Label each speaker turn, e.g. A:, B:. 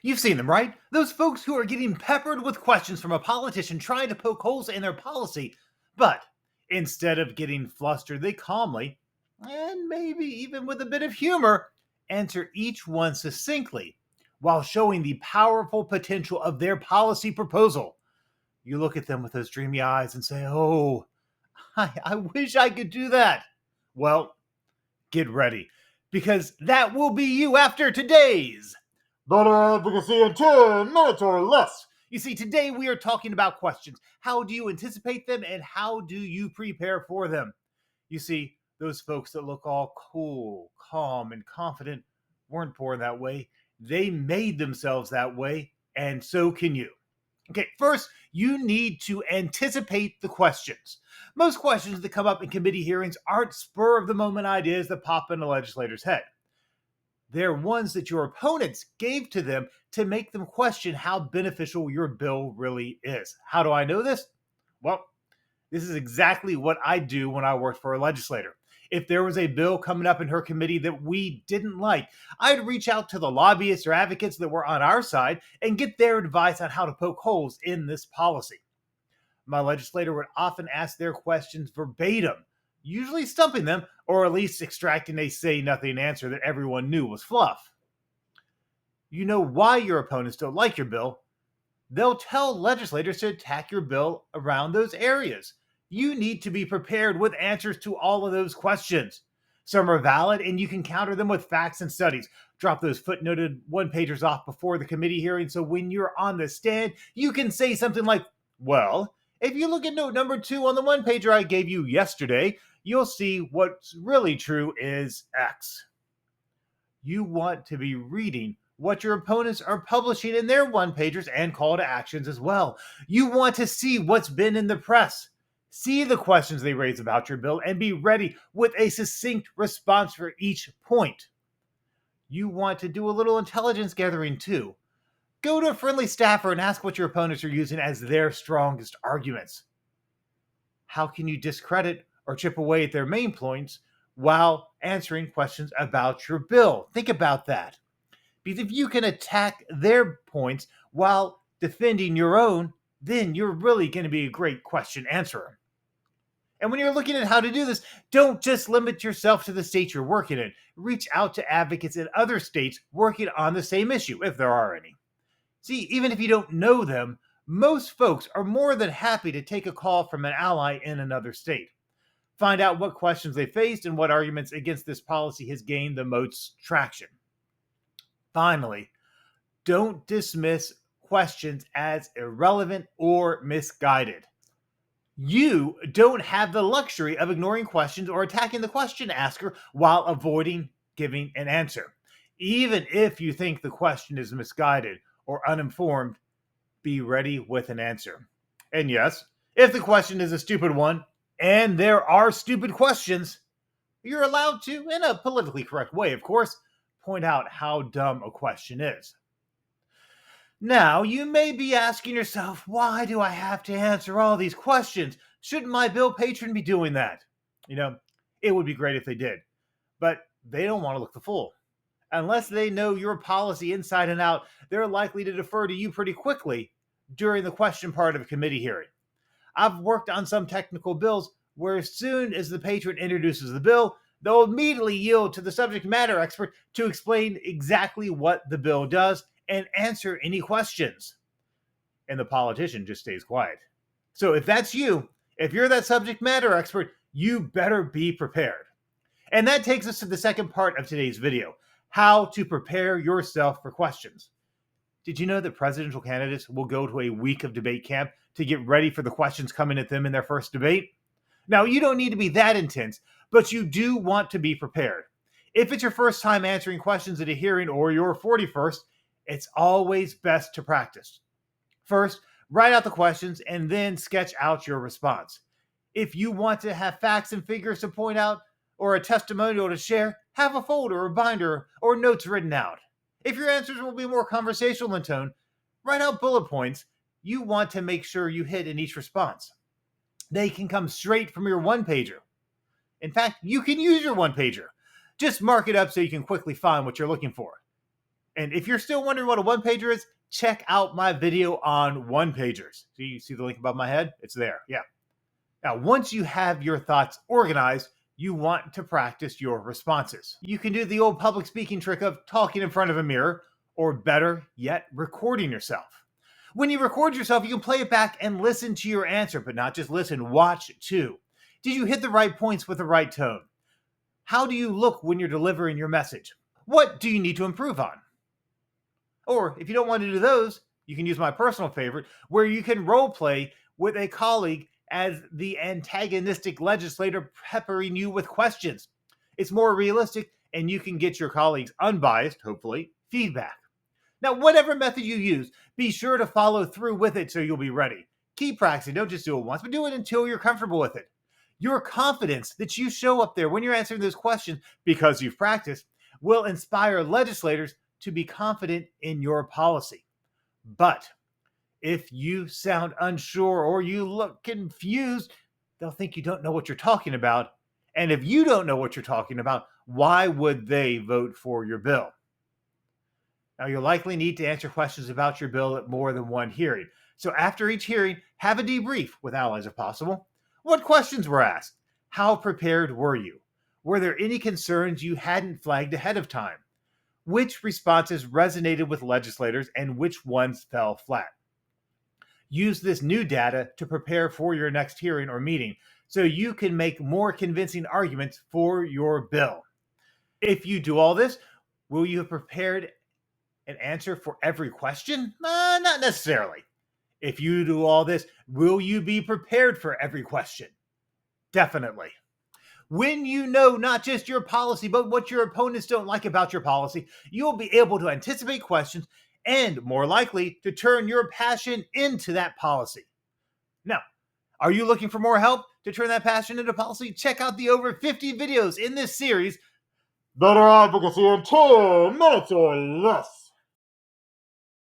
A: You've seen them, right? Those folks who are getting peppered with questions from a politician trying to poke holes in their policy. But instead of getting flustered, they calmly, and maybe even with a bit of humor, answer each one succinctly while showing the powerful potential of their policy proposal. You look at them with those dreamy eyes and say, "Oh, I wish I could do that." Well, get ready, because that will be you after today's Better Advocacy in 10 minutes or less. You see, today we are talking about questions. How do you anticipate them and how do you prepare for them? You see, those folks that look all cool, calm, and confident weren't born that way. They made themselves that way, and so can you. Okay, first, you need to anticipate the questions. Most questions that come up in committee hearings aren't spur of the moment ideas that pop in a legislator's head. They're ones that your opponents gave to them to make them question how beneficial your bill really is. How do I know this? Well, this is exactly what I do when I worked for a legislator. If there was a bill coming up in her committee that we didn't like, I'd reach out to the lobbyists or advocates that were on our side and get their advice on how to poke holes in this policy. My legislator would often ask their questions verbatim, usually stumping them or at least extracting a say-nothing answer that everyone knew was fluff. You know why your opponents don't like your bill. They'll tell legislators to attack your bill around those areas. You need to be prepared with answers to all of those questions. Some are valid and you can counter them with facts and studies. Drop those footnoted one-pagers off before the committee hearing so when you're on the stand, you can say something like, well, if you look at note number 2 on the one-pager I gave you yesterday, you'll see what's really true is X. You want to be reading what your opponents are publishing in their one-pagers and call to actions as well. You want to see what's been in the press. See the questions they raise about your bill and be ready with a succinct response for each point. You want to do a little intelligence gathering too. Go to a friendly staffer and ask what your opponents are using as their strongest arguments. How can you discredit or chip away at their main points while answering questions about your bill? Think about that. Because if you can attack their points while defending your own, then you're really going to be a great question answerer. And when you're looking at how to do this, don't just limit yourself to the state you're working in. Reach out to advocates in other states working on the same issue, if there are any. See, even if you don't know them, most folks are more than happy to take a call from an ally in another state. Find out what questions they faced and what arguments against this policy has gained the most traction. Finally, don't dismiss questions as irrelevant or misguided. You don't have the luxury of ignoring questions or attacking the question asker while avoiding giving an answer. Even if you think the question is misguided or uninformed, be ready with an answer. And yes, if the question is a stupid one, and there are stupid questions, you're allowed to, in a politically correct way, of course, point out how dumb a question is. Now, you may be asking yourself, why do I have to answer all these questions? Shouldn't my bill patron be doing that? It would be great if they did, but they don't want to look the fool. Unless they know your policy inside and out, they're likely to defer to you pretty quickly during the question part of a committee hearing. I've worked on some technical bills where as soon as the patron introduces the bill, they'll immediately yield to the subject matter expert to explain exactly what the bill does and answer any questions. And the politician just stays quiet. So if that's you, if you're that subject matter expert, you better be prepared. And that takes us to the second part of today's video, how to prepare yourself for questions. Did you know that presidential candidates will go to a week of debate camp to get ready for the questions coming at them in their first debate? Now, you don't need to be that intense, but you do want to be prepared. If it's your first time answering questions at a hearing or your 41st, it's always best to practice. First, write out the questions and then sketch out your response. If you want to have facts and figures to point out or a testimonial to share, have a folder or binder or notes written out. If your answers will be more conversational in tone, write out bullet points you want to make sure you hit in each response. They can come straight from your one-pager. In fact, you can use your one-pager. Just mark it up so you can quickly find what you're looking for. And if you're still wondering what a one-pager is, check out my video on one-pagers. Do you see the link above my head? It's there. Yeah. Now, once you have your thoughts organized, you want to practice your responses. You can do the old public speaking trick of talking in front of a mirror, or better yet, recording yourself. When you record yourself, you can play it back and listen to your answer, but not just listen, watch too. Did you hit the right points with the right tone? How do you look when you're delivering your message? What do you need to improve on? Or if you don't want to do those, you can use my personal favorite, where you can role play with a colleague as the antagonistic legislator peppering you with questions. It's more realistic, and you can get your colleagues unbiased, hopefully, feedback. Now, whatever method you use, be sure to follow through with it so you'll be ready. Keep practicing. Don't just do it once, but do it until you're comfortable with it. Your confidence that you show up there when you're answering those questions because you've practiced will inspire legislators to be confident in your policy. But if you sound unsure or you look confused, they'll think you don't know what you're talking about. And if you don't know what you're talking about, why would they vote for your bill? Now, you'll likely need to answer questions about your bill at more than one hearing. So after each hearing, have a debrief with allies if possible. What questions were asked? How prepared were you? Were there any concerns you hadn't flagged ahead of time? Which responses resonated with legislators and which ones fell flat? Use this new data to prepare for your next hearing or meeting so you can make more convincing arguments for your bill. If you do all this, will you have prepared an answer for every question? Not necessarily. If you do all this, will you be prepared for every question? Definitely. When you know not just your policy, but what your opponents don't like about your policy, you'll be able to anticipate questions and more likely to turn your passion into that policy. Now, are you looking for more help to turn that passion into policy? Check out the over 50 videos in this series, Better Advocacy in 10 minutes or less.